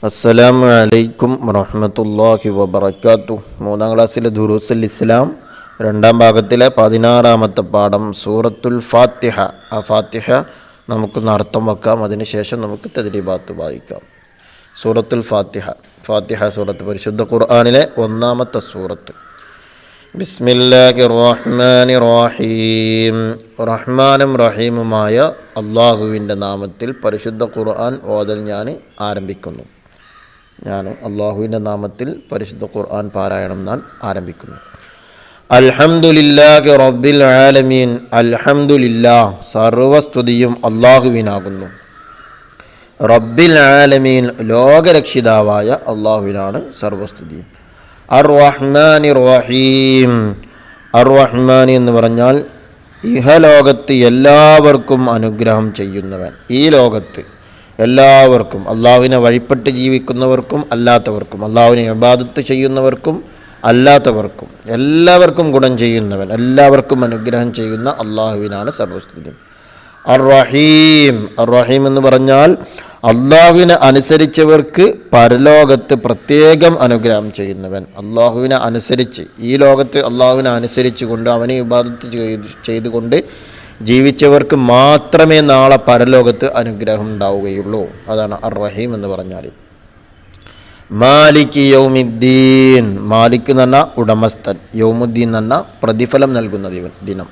അസ്സലാമു അലൈക്കും വറഹ്മത്തുള്ളാഹി വബറകാതുഹു. മൂന്നാം ക്ലാസ്സിലെ ദുറൂസുൽ ഇസ്ലാം രണ്ടാം ഭാഗത്തിലെ 16-ാമത്തെ പാഠം സൂറത്തുൽ ഫാത്തിഹ. ആ ഫാത്തിഹ നമുക്കൊന്ന് അർത്ഥം വെക്കാം, അതിനുശേഷം നമുക്ക് തദ്രീബാത്ത് വായിക്കാം. സൂറത്തുൽ ഫാത്തിഹ. ഫാത്തിഹ സൂറത്ത് പരിശുദ്ധ ഖുർആനിലെ ഒന്നാമത്തെ സൂറത്ത്. ബിസ്മില്ലാഹിർ റഹ്മാനിർ റഹീം. റഹ്മാനും റഹീമുമായ അള്ളാഹുവിൻ്റെ നാമത്തിൽ പരിശുദ്ധ ഖുർആൻ ഓതൽ ഞാൻ ആരംഭിക്കുന്നു. അള്ളാഹുവിൻ്റെ നാമത്തിൽ പരിശുദ്ധ ഖുർആൻ പാരായണം ഞാൻ ആരംഭിക്കുന്നു. അൽഹംദുലില്ലാഹി റബ്ബിൽ ആലമീൻ. അൽഹംദുലില്ലാഹ്, സർവസ്തുതിയും അള്ളാഹുവിനാകുന്നു. റബ്ബിൽ ആലമീൻ, ലോകരക്ഷിതാവായ അള്ളാഹുവിനാണ് സർവസ്തുതിയും. അർ റഹ്മാനി റഹീം. അർ റഹ്മാനി എന്ന് പറഞ്ഞാൽ ഇഹലോകത്ത് എല്ലാവർക്കും അനുഗ്രഹം ചെയ്യുന്നവൻ. ഈ ലോകത്ത് എല്ലാവർക്കും, അള്ളാഹുവിനെ വഴിപ്പെട്ട് ജീവിക്കുന്നവർക്കും അല്ലാത്തവർക്കും, അള്ളാഹുവിനെ ഇബാദത്ത് ചെയ്യുന്നവർക്കും അല്ലാത്തവർക്കും എല്ലാവർക്കും ഗുണം ചെയ്യുന്നവൻ, എല്ലാവർക്കും അനുഗ്രഹം ചെയ്യുന്ന അള്ളാഹുവിനാണ് സർവസ്തുതി. അർ റഹീം. അർ റഹീം എന്ന് പറഞ്ഞാൽ അള്ളാഹുവിനെ അനുസരിച്ചവർക്ക് പരലോകത്ത് പ്രത്യേകം അനുഗ്രഹം ചെയ്യുന്നവൻ. അള്ളാഹുവിനെ അനുസരിച്ച് ഈ ലോകത്ത് അള്ളാഹുവിനെ അനുസരിച്ച് കൊണ്ട് അവനെ ഇബാദത്ത് ചെയ്തുകൊണ്ട് ജീവിച്ചവർക്ക് മാത്രമേ നാളെ പരലോകത്ത് അനുഗ്രഹം ഉണ്ടാവുകയുള്ളൂ. അതാണ് അർ റഹീം എന്ന് പറഞ്ഞാൽ. മാലിക് യൗമിദ്ദീൻ. മാലിക് എന്ന് പറഞ്ഞാൽ ഉടമസ്ഥൻ, യൗമുദ്ദീൻ എന്ന് പറഞ്ഞാൽ പ്രതിഫലം നൽകുന്ന ദിനം.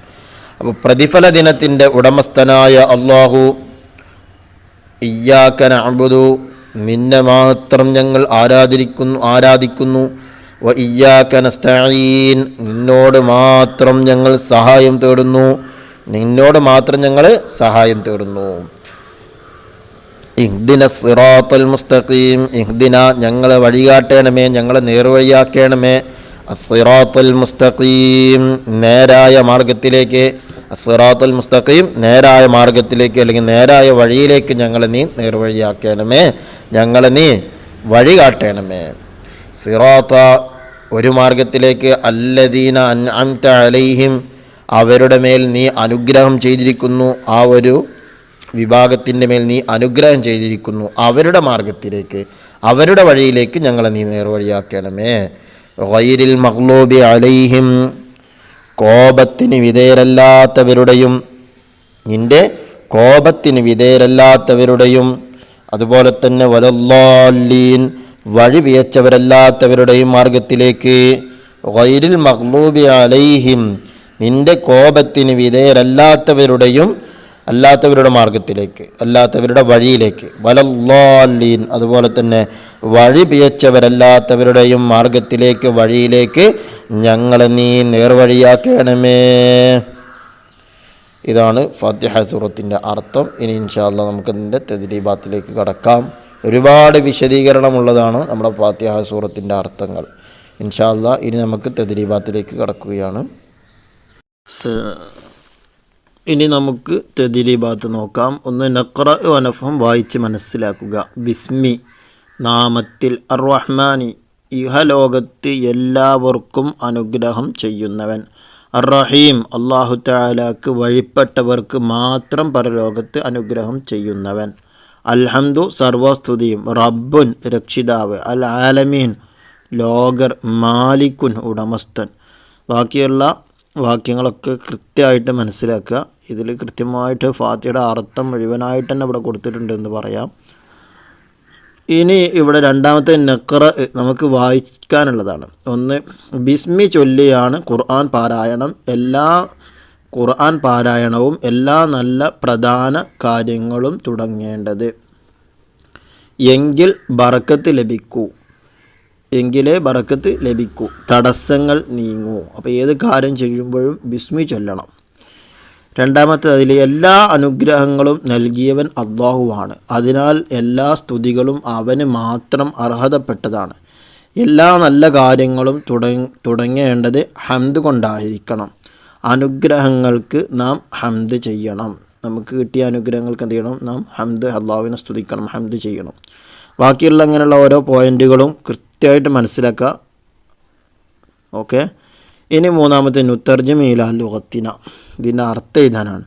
അപ്പോൾ പ്രതിഫല ദിനത്തിൻ്റെ ഉടമസ്ഥനായ അള്ളാഹു, ഇയ്യാക നഅ്ബുദു, നിന്നെ മാത്രം ഞങ്ങൾ ആരാധിക്കുന്നു. വ ഇയ്യാക നസ്തഈൻ, നിന്നോട് മാത്രം ഞങ്ങൾ സഹായം തേടുന്നു. ഇഹ്ദിന സിറാത്തൽ മുസ്തഖീം. ഇഹ്ദിന, ഞങ്ങളെ വഴികാട്ടണമേ, ഞങ്ങളെ നേർവഴിയാക്കണമേ. അസ്സിറാത്തൽ മുസ്തഖീം, നേരായ മാർഗത്തിലേക്ക്. അസ്സിറാത്തൽ മുസ്തഖീം, നേരായ മാർഗത്തിലേക്ക് അല്ലെങ്കിൽ നേരായ വഴിയിലേക്ക് ഞങ്ങളെ നീ നേർവഴിയാക്കണമേ, ഞങ്ങളെ നീ വഴികാട്ടണമേ. സിറാത്ത, ഒരു മാർഗത്തിലേക്ക്. അല്ലദീന അൻഅംത അലൈഹിം, അവരുടെ മേൽ നീ അനുഗ്രഹം ചെയ്തിരിക്കുന്നു. ആ ഒരു വിഭാഗത്തിൻ്റെ മേൽ നീ അനുഗ്രഹം ചെയ്തിരിക്കുന്നു. അവരുടെ മാർഗത്തിലേക്ക്, അവരുടെ വഴിയിലേക്ക് ഞങ്ങളെ നീ നേർവഴിയാക്കണമേ. ഗൈരിൽ മഗ്ലൂബി അലൈഹിം, കോപത്തിന് വിധേയരല്ലാത്തവരുടെയും, നിൻ്റെ കോപത്തിന് വിധേയരല്ലാത്തവരുടെയും, അതുപോലെ തന്നെ വലദ്ദാല്ലീൻ, വഴി പിഴച്ചവരല്ലാത്തവരുടെയും മാർഗത്തിലേക്ക്. ഗൈരിൽ മഗ്ലൂബി അലൈഹിം, നിൻ്റെ കോപത്തിന് അല്ലാത്തവരുടെ മാർഗത്തിലേക്ക്, അല്ലാത്തവരുടെ വഴിയിലേക്ക്. വലദ്ദാല്ലീൻ, അതുപോലെ തന്നെ വഴി പിഴച്ചവരല്ലാത്തവരുടെയും മാർഗത്തിലേക്ക്, വഴിയിലേക്ക് ഞങ്ങളെ നീ നേർവഴിയാക്കണമേ. ഇതാണ് ഫാത്തിഹ സൂറത്തിൻ്റെ അർത്ഥം. ഇനി ഇൻഷാ അല്ലാഹ് നമുക്കതിൻ്റെ തദ്രീബാത്തിലേക്ക് കടക്കാം. ഒരുപാട് വിശദീകരണമുള്ളതാണ് നമ്മുടെ ഫാത്തിഹ സൂറത്തിൻ്റെ അർത്ഥങ്ങൾ. ഇൻഷാ അല്ലാഹ് ഇനി നമുക്ക് തദ്രീബാത്തിലേക്ക് കടക്കുകയാണ്. ഇനി നമുക്ക് തദ്രീബാത്ത് നോക്കാം. ഒന്ന് നഖ്റ വനഫഹം, വായിച്ച് മനസ്സിലാക്കുക. ബിസ്മി, നാമത്തിൽ. അർ റഹ്മാനി, ഇഹലോകത്ത് എല്ലാവർക്കും അനുഗ്രഹം ചെയ്യുന്നവൻ. അർ റഹീം, അല്ലാഹു തആലാക്ക് വഴിപ്പെട്ടവർക്ക് മാത്രം പരലോകത്ത് അനുഗ്രഹം ചെയ്യുന്നവൻ. അൽഹംദു, സർവസ്തുതിയും. റബ്ബുൻ, രക്ഷിതാവ്. അൽ ആലമീൻ, ലോകർ. മാലിക്കുൻ, ഉടമസ്ഥൻ. ബാക്കിയുള്ള വാക്യങ്ങളൊക്കെ കൃത്യമായിട്ട് മനസ്സിലാക്കുക. ഇതിൽ കൃത്യമായിട്ട് ഫാത്തിഹയുടെ അർത്ഥം മുഴുവനായിട്ട് തന്നെ ഇവിടെ കൊടുത്തിട്ടുണ്ട് എന്ന് പറയാം. ഇനി ഇവിടെ രണ്ടാമത്തെ നഖ്റ നമുക്ക് വായിക്കാനുള്ളതാണ്. ഒന്ന്, ബിസ്മി ചൊല്ലിയാണ് ഖുർആൻ പാരായണം. എല്ലാ ഖുർആൻ പാരായണവും എല്ലാ നല്ല പ്രധാന കാര്യങ്ങളും തുടങ്ങേണ്ടത്. എങ്കിലേ ബറക്കത്ത് ലഭിക്കൂ, തടസ്സങ്ങൾ നീങ്ങൂ. അപ്പോൾ ഏത് കാര്യം ചെയ്യുമ്പോഴും ബിസ്മി ചൊല്ലണം. രണ്ടാമത്തെ, അതിൽ എല്ലാ അനുഗ്രഹങ്ങളും നൽകിയവൻ അല്ലാഹുവാണ്. അതിനാൽ എല്ലാ സ്തുതികളും അവന് മാത്രം അർഹതപ്പെട്ടതാണ്. എല്ലാ നല്ല കാര്യങ്ങളും തുടങ്ങേണ്ടത് ഹംദ് കൊണ്ടായിരിക്കണം. അനുഗ്രഹങ്ങൾക്ക് നാം ഹംദ് ചെയ്യണം. നമുക്ക് കിട്ടിയ അനുഗ്രഹങ്ങൾക്ക് എന്ത് ചെയ്യണം? നാം അല്ലാഹുവിനെ സ്തുതിക്കണം, ഹംദ് ചെയ്യണം. ബാക്കിയുള്ള അങ്ങനെയുള്ള ഓരോ പോയിന്റുകളും കൃത്യമായിട്ട് മനസ്സിലാക്കുക. ഓക്കെ. ഇനി മൂന്നാമത്തെ നുത്തർജമ ഇലാ ലുഗത്തിന, ഇതിൻ്റെ അർത്ഥം എഴുതാനാണ്.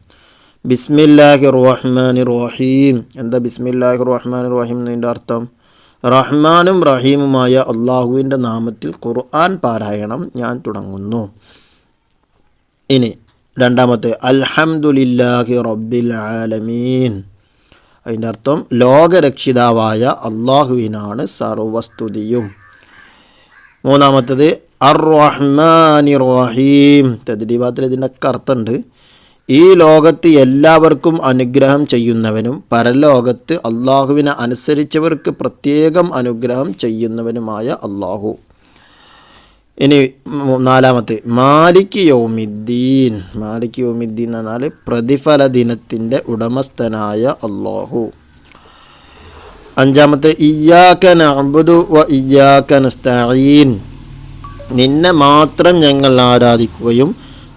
ബിസ്മില്ലാഹിർ റഹ്മാനിർ റഹീം. എന്താ ബിസ്മില്ലാഹിർ റഹ്മാനിർ റഹീം എന്നതിൻ്റെ അർത്ഥം? റഹ്മാനും റഹീമുമായ അള്ളാഹുവിൻ്റെ നാമത്തിൽ ഖുർആൻ പാരായണം ഞാൻ തുടങ്ങുന്നു. ഇനി രണ്ടാമത്തെ അൽഹംദുലില്ലാഹി റബ്ബിൽ ആലമീൻ. അതിൻ്റെ അർത്ഥം ലോകരക്ഷിതാവായ അള്ളാഹുവിനാണ് സർവസ്തുതിയും. മൂന്നാമത്തത് അർ റഹ്മാനിർ റഹീം. തദ്രീബാത്തിൽ ഇതിൻ്റെയൊക്കെ അർത്ഥമുണ്ട്. ഈ ലോകത്ത് എല്ലാവർക്കും അനുഗ്രഹം ചെയ്യുന്നവനും പരലോകത്ത് അള്ളാഹുവിനെ അനുസരിച്ചവർക്ക് പ്രത്യേകം അനുഗ്രഹം ചെയ്യുന്നവനുമായ അള്ളാഹു. ഇനി നാലാമത്തെ മാലിക് യൗമിദ്ദീൻ. മാലിക് യൗമിദ്ദീൻ എന്ന് പറഞ്ഞാൽ പ്രതിഫല ദിനത്തിൻ്റെ ഉടമസ്ഥനായ അള്ളാഹു. അഞ്ചാമത്തെ ഇയ്യാക നഅ്ബുദു വ ഇയ്യാക നസ്തഈൻ. നിന്നെ മാത്രം ഞങ്ങൾ ആരാധിക്കുകയും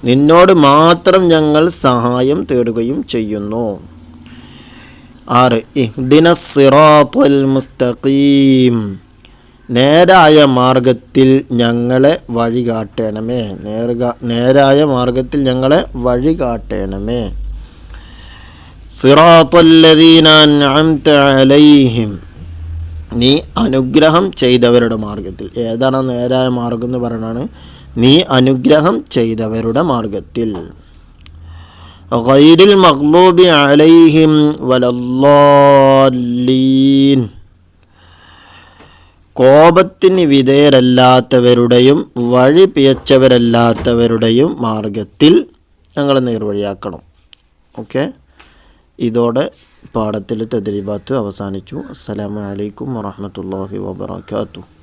നിന്നോട് മാത്രം ഞങ്ങൾ സഹായം തേടുകയും ചെയ്യുന്നു. 6 ഇഹ്ദിനസ് സിറാത്തൽ മുസ്തഖീം. നേരായ മാർഗത്തിൽ ഞങ്ങളെ വഴികാട്ടണമേ. നേരായ മാർഗത്തിൽ ഞങ്ങളെ വഴികാട്ടണമേ. സിറാത്തല്ലദീന അൻഅംത അലൈഹിം. നീ അനുഗ്രഹം ചെയ്തവരുടെ മാർഗത്തിൽ. ഏതാണ് നേരായ മാർഗം എന്ന് പറയുന്നതാണ് നീ അനുഗ്രഹം ചെയ്തവരുടെ മാർഗത്തിൽ. ഗൈരിൽ മഗ്ലൂബി അലൈഹിം വലദ്ദാല്ലീൻ. കോപത്തിന് വിധേയരല്ലാത്തവരുടെയും വഴി പിഴച്ചവരല്ലാത്തവരുടെയും മാർഗത്തിൽ ഞങ്ങളെ നേർവഴിയാക്കണം. ഓക്കെ, ഇതോടെ പാഠത്തിൽ തദ്രീബാത്ത് അവസാനിച്ചു. അസ്സലാമു അലൈക്കും വറഹ്മത്തുള്ളാഹി വബറകാതുഹു.